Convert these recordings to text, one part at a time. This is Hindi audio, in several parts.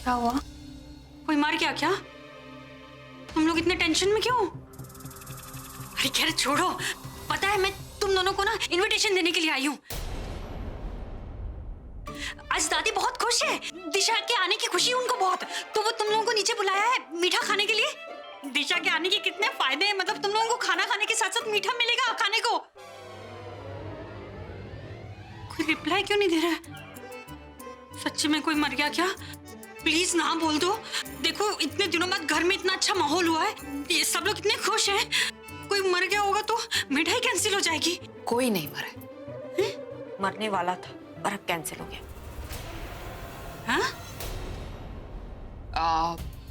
क्या हुआ? कोई मर गया क्या? तुम लोग इतने टेंशन में क्यों? अरे खैर छोड़ो, पता है मैं तुम दोनों को ना इनविटेशन देने के लिए आई हूँ। आज दादी बहुत खुश है, दिशा के आने की खुशी उनको बहुत, तो वो तुम लोगों को नीचे बुलाया है मीठा खाने के लिए। दिशा के आने के कितने फायदे हैं, मतलब तुम लोगों को खाना खाने के साथ साथ मीठा मिलेगा खाने को। कोई रिप्लाई क्यों नहीं दे रहा है? सच्ची में कोई मर गया क्या? प्लीज ना बोल दो। देखो इतने दिनों बाद घर में इतना अच्छा माहौल हुआ है, ये सब लोग इतने खुश हैं। कोई मर गया होगा तो मिठाई कैंसिल हो जाएगी। कोई नहीं मरा है। मरने वाला था पर अब कैंसिल हो गया। हाँ?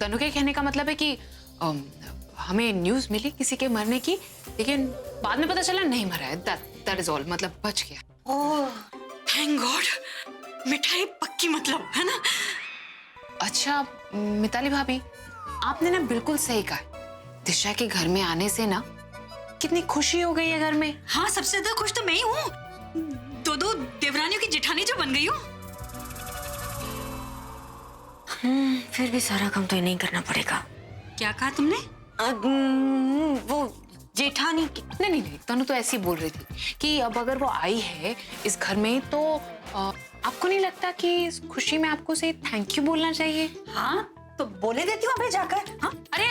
तनु के कहने का मतलब है कि हमें न्यूज मिली किसी के मरने की, लेकिन बाद में पता चला नहीं मरा है। दैट इज ऑल, मतलब बच गया। ओह थैंक गॉड, मिठाई पक्की मतलब, है ना? अच्छा मिताली भाभी, आपने ना बिल्कुल सही कहा। दिशा के घर में आने से ना कितनी खुशी हो गई है घर में। हाँ सबसे ज्यादा खुश तो मैं ही हूँ। दो देवरानियों की जेठानी जो बन गई हूँ। फिर भी सारा काम तो नहीं करना पड़ेगा। क्या कहा तुमने? वो जेठानी की नहीं, तनु तो ऐसी बोल रही थी कि अब अगर वो आई है इस घर में तो आपको नहीं लगता कि इस खुशी में आपको से थैंक यू बोलना चाहिए? हाँ तो बोले देती हूँ अबे जाकर। हाँ अरे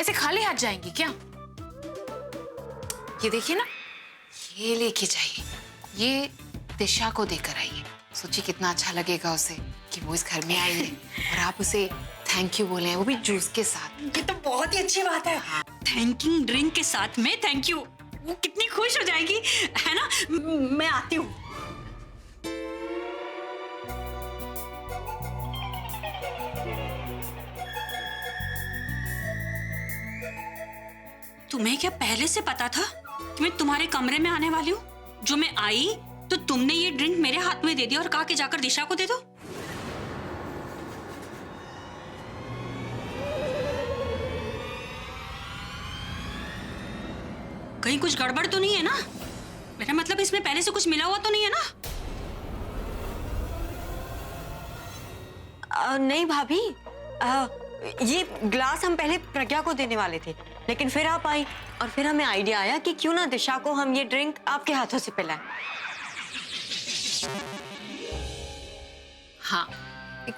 ऐसे खाली हाथ जाएंगी क्या? ये देखिए ना, ये लेके जाइए, ये दिशा को देकर आइए। सोचिए कितना अच्छा लगेगा उसे कि वो इस घर में आई है और आप उसे थैंक यू बोले, वो भी जूस के साथ। ये तो बहुत ही अच्छी बात है। थैंकिंग ड्रिंक के साथ में थैंक यू, वो कितनी खुश हो जाएगी, है ना? मैं आती हूँ। तुम्हें क्या पहले से पता था कि मैं तुम्हारे कमरे में आने वाली हूँ? जो मैं आई तो तुमने ये ड्रिंक मेरे हाथ में दे दिया और कहा कि जाकर दिशा को दे दो। कहीं कुछ गड़बड़ तो नहीं है ना? मेरा मतलब इसमें पहले से कुछ मिला हुआ तो नहीं है ना? नहीं भाभी, ये ग्लास हम पहले प्रज्ञा को देने वाले थे, लेकिन फिर आप आई और फिर हमें आइडिया आया कि क्यों ना दिशा को हम ये ड्रिंक आपके हाथों से पिलाएं। हाँ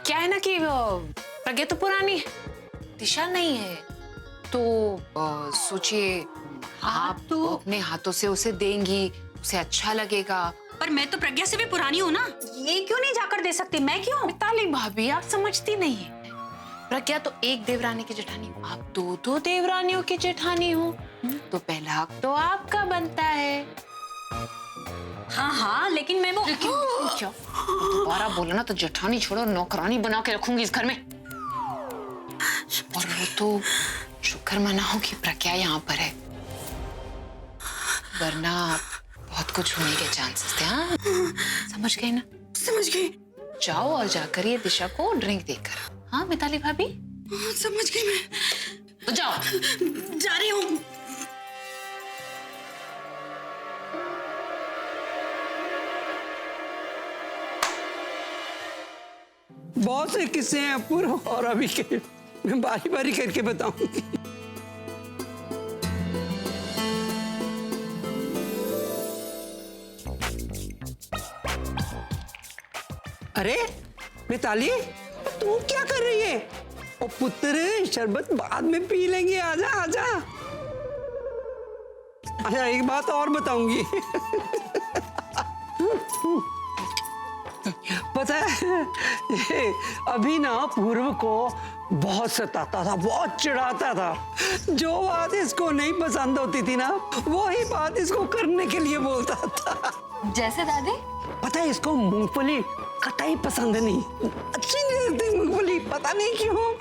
क्या है ना कि प्रज्ञा तो पुरानी है, दिशा नहीं है, तो सोचिए आप तो अपने हाथों से उसे देंगी, उसे अच्छा लगेगा। पर मैं तो प्रज्ञा से भी पुरानी हूँ ना, ये क्यों नहीं जाकर दे सकती? मैं क्यों? मिताली भाभी आप समझती नहीं है, प्रज्ञा तो एक देवरानी की जेठानी हो, आप दो देवरानियों की जेठानी हो, तो पहला हक तो आपका बनता है। हाँ लेकिन मैं वो क्या दोबारा बोला ना तो जेठानी छोड़ो नौकरानी बना के रखूंगी इस घर में। और वो तो शुक्र मनाओ कि प्रज्ञा यहाँ पर है, वरना बहुत कुछ होने के चांसेस थे। हाँ समझ गई ना? समझ गई। जाओ और जाकर ये दिशा को ड्रिंक देकर। हाँ मिताली भाभी समझ गई मैं, तो जाओ। जा रही हूँ। बहुत से किस्से हैं पूर्व और अभी के, मैं बारी बारी करके बताऊंगी। अरे मिताली तू क्या कर रही है? ओ पुत्र शरबत बाद में पी लेंगे, आजा आजा। अच्छा एक बात और बताऊंगी। पता है अभी ना पूर्व को बहुत सताता था, बहुत चिढ़ाता था। जो बात इसको नहीं पसंद होती थी ना, वही बात इसको करने के लिए बोलता था। जैसे दादी? पता है इसको मूंगफली कतई पसंद नहीं, अच्छी नहीं लगती मूंगफली, पता नहीं क्यों।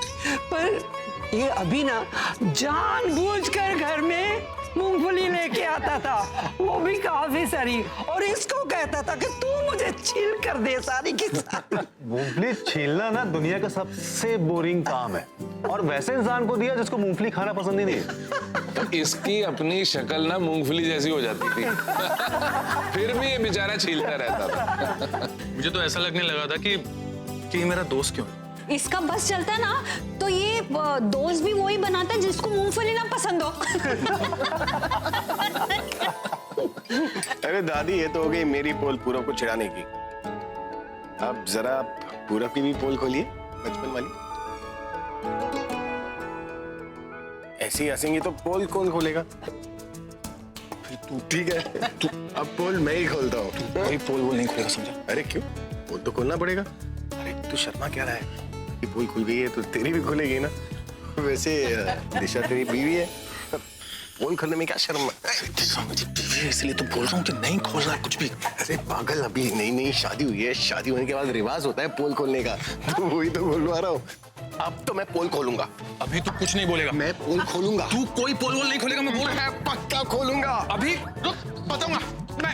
पर ये अभी ना जानबूझकर घर में मूंगफली लेके आता था, वो भी काफी सारी, और इसको कहता था कि तू मुझे छील कर दे सारी की सारी। मूंगफली छीलना ना दुनिया का सबसे बोरिंग काम है। और वैसे इंसान को दिया जिसको मूंगफली खाना पसंद ही नहीं है। तो इसकी अपनी शक्ल ना मूंगफली जैसी हो जाती थी। फिर भी ये बेचारा छीलता रहता था। मुझे तो ऐसा लगने लगा था कि ये मेरा दोस्त क्यों है। इसका बस चलता ना तो ये दोस्त भी वही बनाता है जिसको मूंगफली ना पसंद हो। अरे दादी, ये तो हो गई मेरी पोल पूरब को चिढ़ाने की। अब जरा पूरब की भी पोल खोलिए, बचपन वाली। ऐसी हंसेंगी तो पोल कौन खोलेगा? तू ठीक है, तू अब पोल मैं ही खोलता हूँ। कोई पोल वोल नहीं खुलेगा, समझा? अरे क्यों? पोल तो खोलना पड़ेगा। अरे तू शर्मा क्या रहा है? ये पोल खुल गई है तो तेरी भी खुलेगी ना। वैसे दिशा तेरी बीवी है, पोल खोलने में क्या शर्म? इसलिए तो बोल रहा हूँ कि नहीं खोलना कुछ भी। अरे पागल, अभी नई नई शादी हुई है, शादी होने के बाद रिवाज होता है पोल खोलने का, तो वही तो खोलवा रहा हूँ। अब तो मैं पोल खोलूंगा। अभी तू कुछ नहीं बोलेगा। मैं पोल खोलूंगा। तू कोई पोल वोल नहीं खोलेगा, मैं बोल रहा हूँ। मैं पक्का खोलूंगा। अभी रुक, बताऊंगा।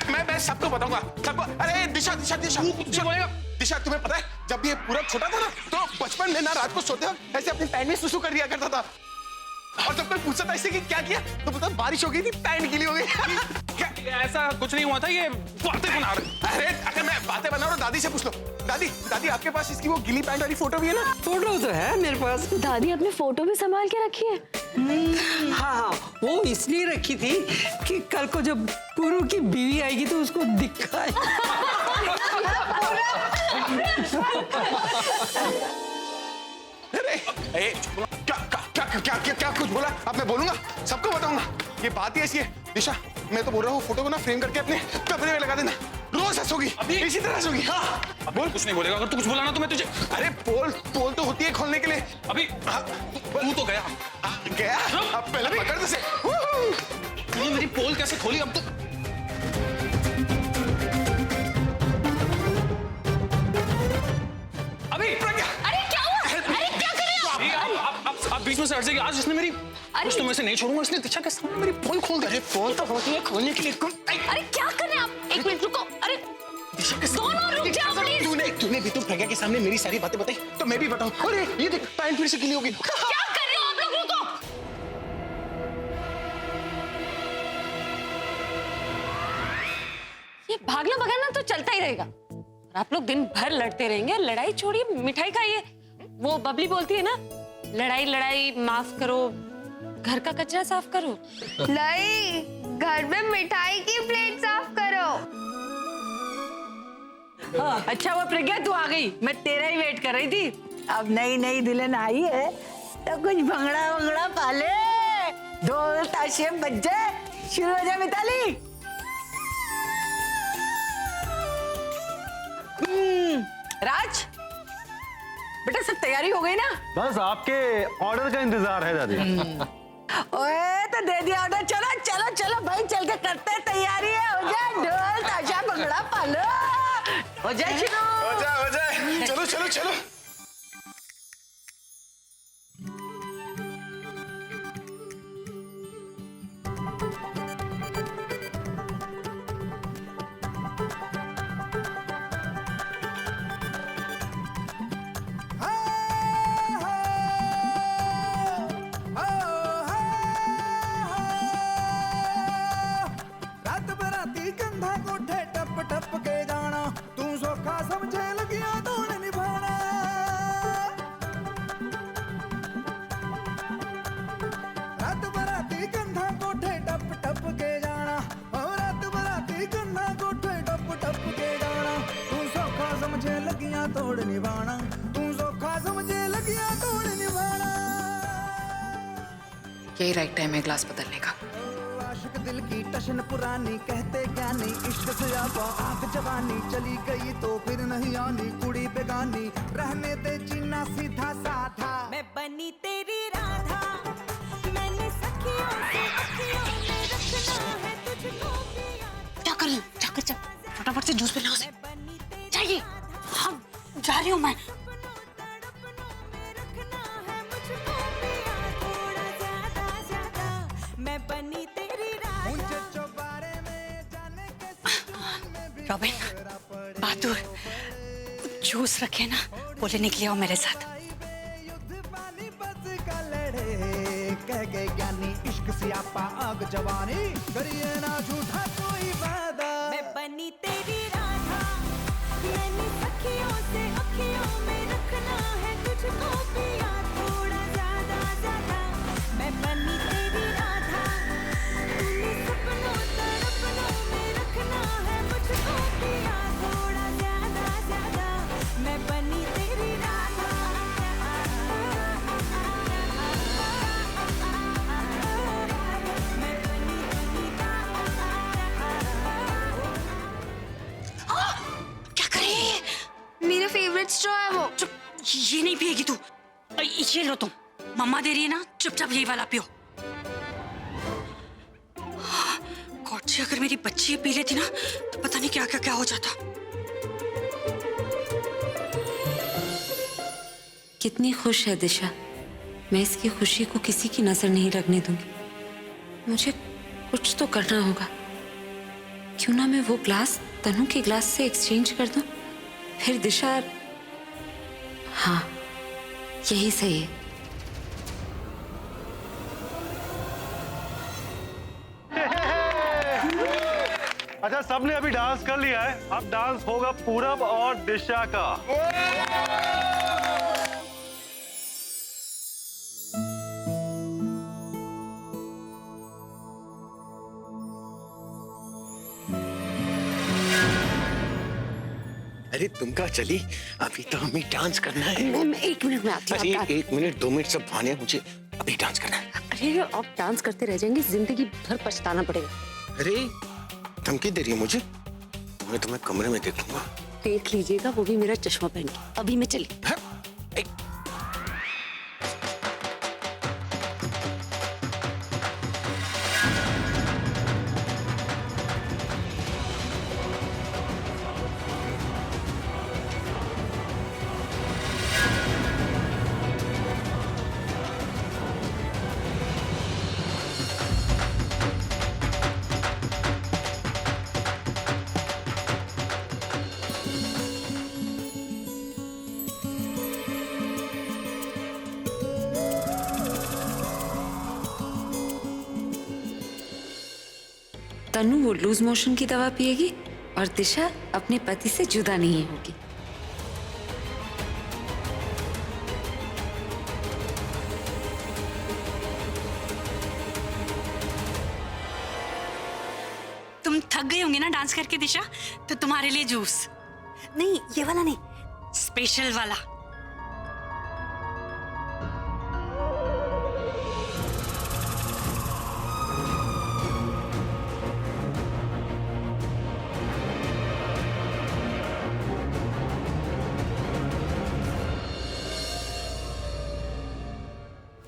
मैं सबको बताऊंगा, सबको। अरे दिशा दिशा दिशा, तू कुछ बोलेगा? दिशा, तुम्हें पता है जब ये पूरा छोटा था ना, तो बचपन में ना रात को सोते वक्त ऐसे अपनी पैंट में सुसु कर दिया करता था। और जब कोई पूछता था इससे कि क्या किया, तो पता बारिश हो गई थी, पैंट गीली हो गई। क्या ऐसा कुछ नहीं हुआ था, ये बातें बना रहे। अरे अगर मैं बातें बना रहा हूँ, दादी से पूछ लो। दादी दादी, आपके पास इसकी वो गीली पैंट वाली फोटो भी है ना? फोटो तो है मेरे पास। दादी आपने फोटो भी संभाल के रखी है। हाँ हाँ, वो इसलिए रखी थी कि कल को जब पूरू की बीवी आएगी तो उसको दिखाए। अरे क्या क्या क्या क्या क्या क्या कुछ बोला? अब मैं बोलूंगा, सबको बताऊंगा। ये बात ही ऐसी है दिशा, मैं तो बोल रहा हूँ फोटो को ना फ्रेम करके अपने कमरे में लगा देना, रोज हंसोगी, इसी तरह हंसोगी। हाँ बोल, कुछ नहीं बोलेगा। अगर तू कुछ बोला ना तो मैं तुझे। अरे पोल तो होती है खोलने के लिए। अभी तू तो गया। गया? अब पहले पकड़ दे। तूने मेरी पोल कैसे खोली? अब तो अभी अरे क्या हुआ? अरे क्या कर रहे हो आप बीच में से हट जाइए। आज इसने मेरी कुछ तो मैं इसे नहीं छोड़ूंगा। इसने दिशा के सामने मेरी पोल खोल दी। अरे पोल तो होती है खोलने के लिए। अरे क्या कर रहे हैं आप? एक मिनट रुको। अरे दोनों रुक जाओ प्लीज। तूने भी तो प्रज्ञा के सामने मेरी सारी बातें बताई, तो मैं भी बताऊं। अरे ये देख, पैंट फिर से गीली हो गई। क्या कर रहे हो आप लोग? रुको। ये भागना भगाना तो चलता ही रहेगा और आप लोग दिन भर लड़ते रहेंगे। लड़ाई छोड़िए, मिठाई खाइए। वो बबली बोलती है ना, लड़ाई लड़ाई माफ करो, घर का कचरा साफ करो। नहीं, घर में मिठाई की प्लेट साफ करो। अच्छा वो प्रज्ञा तू आ गई, मैं तेरा ही वेट कर रही थी। अब नई नई दुल्हन आई है तो कुछ भंगड़ा वंगड़ा पाले, ढोल ताशे बज्जे, शुरू हो जाए मिताली। राज बेटा, सब तैयारी हो गई ना? बस आपके ऑर्डर का इंतजार है दादी। ओए तो दे दिया ऑर्डर। चलो चलो चलो भाई, चल के करते हैं तैयारी है। हो जाए ढोल ताशा भंगड़ा पालो, हो जाए शुरू। हो जाए। चलो चलो चलो। रात बराती कंधा कोठे टप टप के जाना, तू सौखा समझे लगिया दौड़ निभाना। रात बराती कंधा कोठे टप टप के जाना, रात बराती कंधा कोठे टप टप के जाना, तू सौखा समझे लगिया दौड़ निभाना, तू सौखा समझे लगिया दौड़ निभाना। यही राइट टाइम है ग्लास बदलने का। आशिक दिल की टशन पुरानी, कहते ज्ञानी इश्क से आवा आंख जवानी, चली गई तो फिर नहीं आनी, कुड़ी बेगानी रहने दे जीना सीधा साधा। मैं बनी तेरी राधा, मैंने सखियों से अखियों में रखना है तुझको पिया। क्या कर रही हूँ? जाकर जा, फटाफट से जूस पिलाओ से। चाहिए? हाँ, जा रही हूँ मैं। मैं बनी तेरी राधा। रॉबिन, बहादुर, जूस रखे ना, वो लेने के लिए आओ मेरे साथ। सियापा आग जवानी करिए ना झूठा कोई वादा। मैं बनी तेरी राधा, मैंने सखियों से अखियों में रखना है तुझको पिया थोड़ा ज्यादा ज्यादा। मैं बनी तेरी राधा, तूने सपनों तड़पनों में रखना है मुझको पिया थोड़ा ज्यादा ज्यादा। मैं बनी तेरी राधा, मैं बनी तेरी राधा। क्या करे ये? मेरा फेवरेट स्ट्रॉ है वो। चुप, ये नहीं पिएगी तू। ये लो तुम, मम्मा दे रही है ना, चुपचाप यही वाला पियो। गॉड जी, अगर मेरी बच्ची ये पी लेती ना तो पता नहीं क्या क्या क्या हो जाता। कितनी खुश है दिशा, मैं इसकी खुशी को किसी की नजर नहीं लगने दूंगी। मुझे कुछ तो करना होगा। क्यों ना मैं वो ग्लास तनु के ग्लास से एक्सचेंज कर दूं, फिर दिशा। हाँ, यही सही है। अच्छा, सबने अभी डांस कर लिया है, अब डांस होगा पूरब और दिशा का। अरे तुम कहाँ चली? अभी तो हमें डांस करना है। मैं 1 मिनट में आती हूँ। अरे 1 मिनट 2 मिनट सब भाने, मुझे अभी डांस करना है। अरे आप डांस करते रह जाएंगे, जिंदगी भर पछताना पड़ेगा। अरे धमकी दे रही है मुझे? मैं तुम्हें कमरे में देख लूंगा। देख लीजिएगा, वो भी मेरा चश्मा पहन के। अभी मैं चली। तनु वो लूज मोशन की दवा पिएगी और दिशा अपने पति से जुदा नहीं होगी। तुम थक गए होंगे ना डांस करके दिशा, तो तुम्हारे लिए जूस। नहीं, ये वाला नहीं, स्पेशल वाला।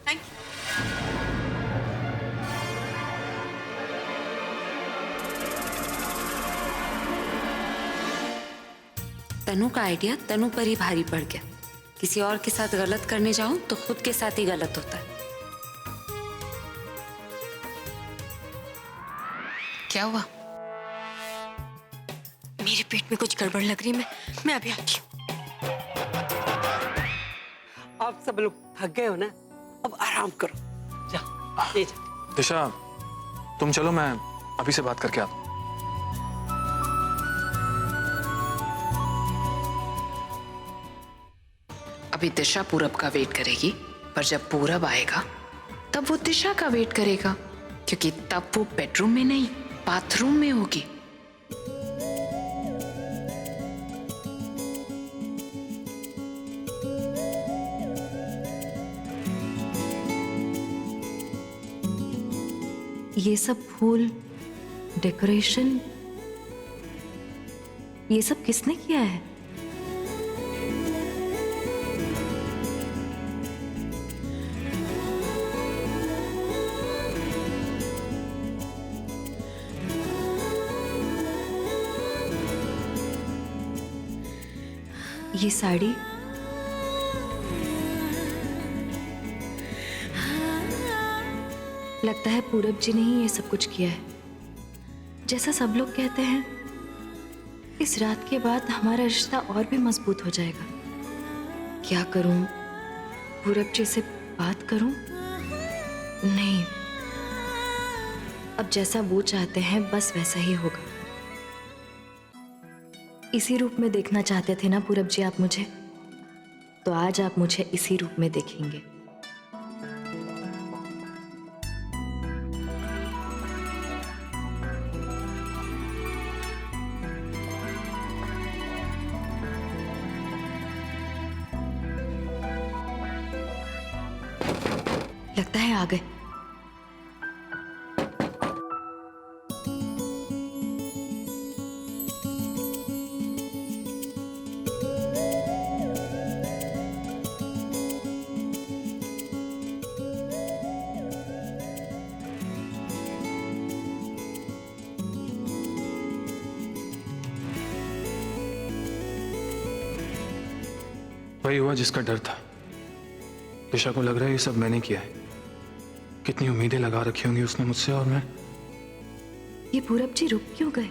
Thank you. तनु का आइडिया तनु पर ही भारी पड़ गया। किसी और के साथ गलत करने जाऊं तो खुद के साथ ही गलत होता है। क्या हुआ? मेरे पेट में कुछ गड़बड़ लग रही है, मैं अभी आती हूँ। आप सब लोग थक गए हो ना, अब आराम करो। जाओ, ले जाओ। दिशा, तुम चलो, मैं अभी से बात करके आता हूँ। अभी दिशा पूरब का वेट करेगी, पर जब पूरब आएगा तब वो दिशा का वेट करेगा, क्योंकि तब वो बेडरूम में नहीं बाथरूम में होगी। ये सब फूल, डेकोरेशन, ये सब किसने किया है? ये साड़ी, लगता है पूरब जी ने ही ये सब कुछ किया है। जैसा सब लोग कहते हैं, इस रात के बाद हमारा रिश्ता और भी मजबूत हो जाएगा। क्या करूं? पूरब जी से बात करूं? नहीं, अब जैसा वो चाहते हैं बस वैसा ही होगा। इसी रूप में देखना चाहते थे ना पूरब जी आप मुझे, तो आज आप मुझे इसी रूप में देखेंगे। लगता है आ गए। वही हुआ जिसका डर था। दिशा को लग रहा है ये सब मैंने किया है। कितनी उम्मीदें लगा रखी होंगी उसने मुझसे, और मैं। ये पूरब जी रुक क्यों गए?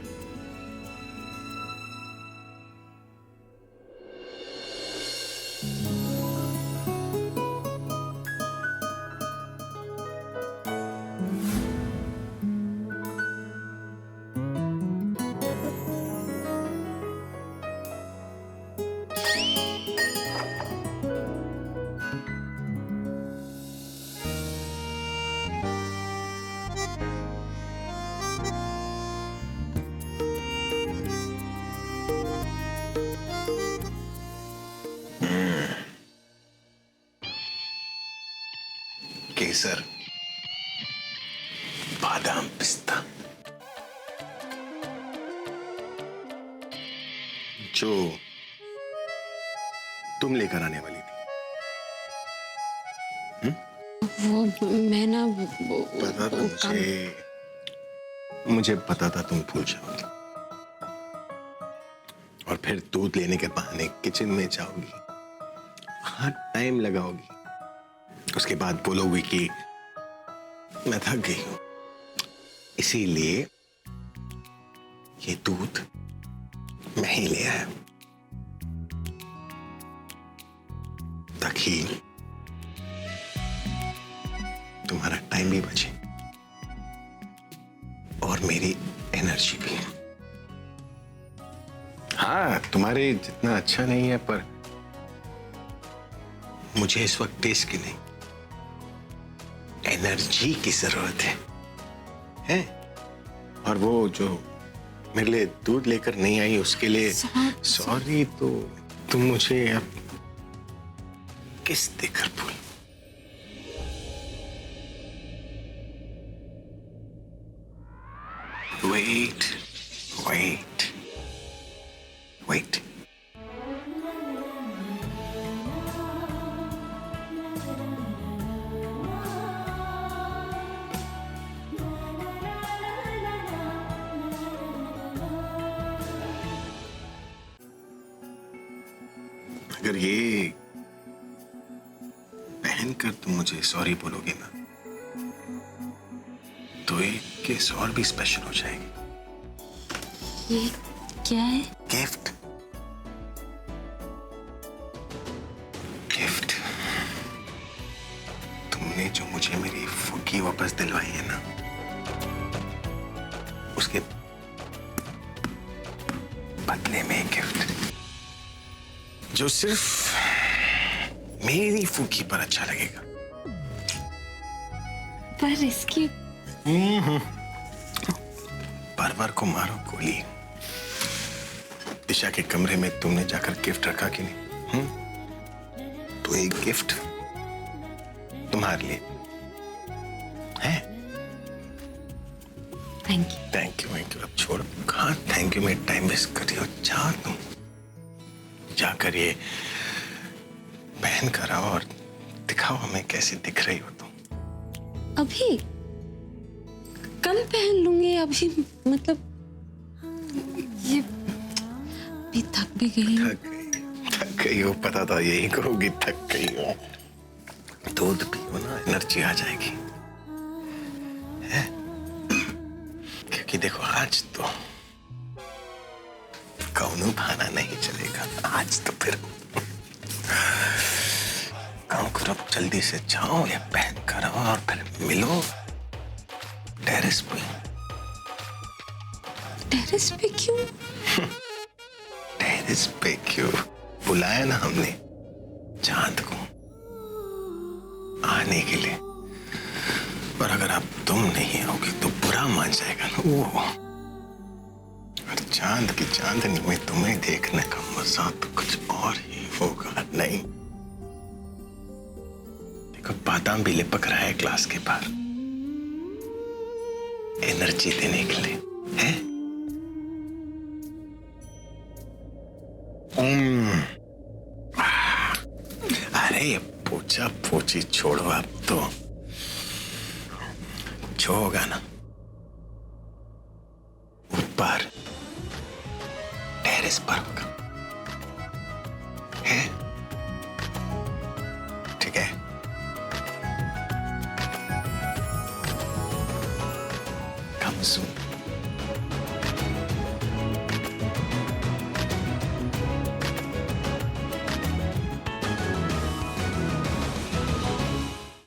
केसर, बादाम, पिस्ता, जो तुम लेकर आने वाली थी। वो मैं ना पता था मुझे पता था तुम भूल जाओगी और फिर दूध लेने के बहाने किचन में जाओगी, वहां टाइम लगाओगी, उसके बाद बोलोगी कि मैं थक गई हूं, इसीलिए ये दूध मैं ही ले आया ताकि तुम्हारा टाइम भी बचे और मेरी एनर्जी भी। हाँ, तुम्हारे जितना अच्छा नहीं है, पर मुझे इस वक्त टेस्ट की नहीं, एनर्जी की जरूरत है? और वो जो मेरे लिए दूध लेकर नहीं आई उसके लिए सॉरी। तो तुम मुझे अब किस देकर भूल? Wait wait wait. अगर ये पहनकर तुम मुझे सॉरी बोलोगे ना, तो एक केस और भी स्पेशल हो जाएगी। ये क्या है? गिफ्ट। गिफ्ट। तुमने जो मुझे मेरी फुग्गी वापस दिलवाई है ना, उसके बदले में गिफ्ट जो सिर्फ मेरी फुग्गी पर अच्छा लगेगा। पर इसकी परवर को मारो गोली। दिशा के कमरे में तुमने जाकर गिफ्ट रखा कि नहीं? तो एक गिफ्ट तुम्हारे लिए है। Thank you. Thank you thank you. अब छोड़, कहाँ थैंक यू में टाइम वेस्ट कर रही हो? जाओ तुम, जाकर ये पहन कर आओ और दिखाओ हमें कैसी दिख रही हो तुम। अभी कल पहन लूंगी, अभी मतलब ये भी थक भी गई। थक गई हो, पता था यही कहोगी, थक गई हो। दूध पियो ना, एनर्जी आ जाएगी है? क्योंकि देखो आज तो कौनो बहाना नहीं चलेगा। आज तो फिर काम करो, जल्दी से जाओ, या पहन कर आओ और फिर मिलो, टेरेस पे। टेरेस पे क्यों? टेरेस पे क्यों? बुलाया ना हमने चांद को आने के लिए, और अगर अब तुम नहीं आओगे तो बुरा मान जाएगा ना वो। और चांद की चांदनी में तुम्हें देखने का मजा तो कुछ और ही होगा, नहीं? देखो बादाम भी लिपक रहा है ग्लास के बाहर, एनर्जी देने के लिए है। अरे ये पूछा पूछी छोड़ो, अब तो जो होगा ना ऊपर टेरेस पर होगा।